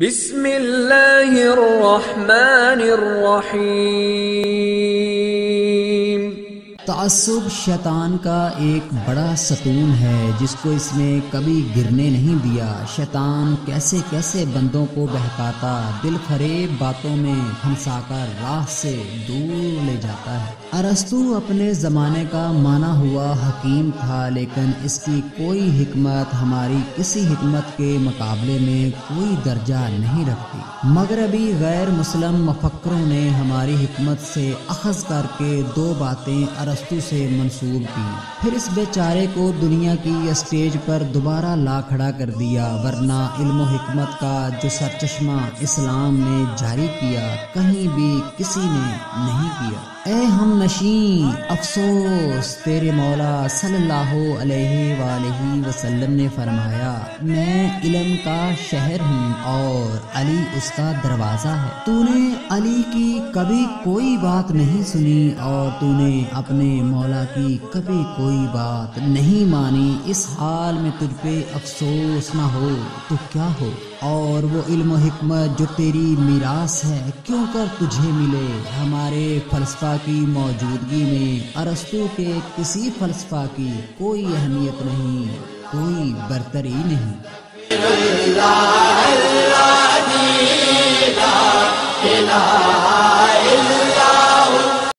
بسم اللہ الرحمن الرحیم۔ تعصب شیطان کا ایک بڑا ستون ہے جس کو اس نے کبھی گرنے نہیں دیا۔ شیطان کیسے کیسے بندوں کو بہکاتا، دل فریب باتوں میں پھنسا کر راہ سے دور لے جاتا ہے۔ ارسطو اپنے زمانے کا مانا ہوا حکیم تھا، لیکن اس کی کوئی حکمت ہماری کسی حکمت کے مقابلے میں کوئی درجہ نہیں رکھتی۔ مغربی غیر مسلم مفکروں نے ہماری حکمت سے اخذ کر کے دو باتیں ارسطو سے منسوب کی، پھر اس بیچارے کو دنیا کی اسٹیج پر دوبارہ لا کھڑا کر دیا، ورنہ علم و حکمت کا جو سرچشمہ اسلام نے جاری کیا کہیں بھی کسی نے نہیں کیا۔ اے ہم نشین افسوس، تیرے مولا صلی اللہ علیہ وآلہ وسلم نے فرمایا، میں علم کا شہر ہوں اور علی اس کا دروازہ ہے۔ تو نے علی کی کبھی کوئی بات نہیں سنی اور تو نے اپنے مولا کی کبھی کوئی بات نہیں مانی۔ اس حال میں تجھ پہ افسوس نہ ہو تو کیا ہو؟ اور وہ علم و حکمت جو تیری میراث ہے کیوں کر تجھے ملے؟ ہمارے فلسفہ کی موجودگی میں ارسطو کے کسی فلسفہ کی کوئی اہمیت نہیں، کوئی برتری نہیں۔ اللہ اللہ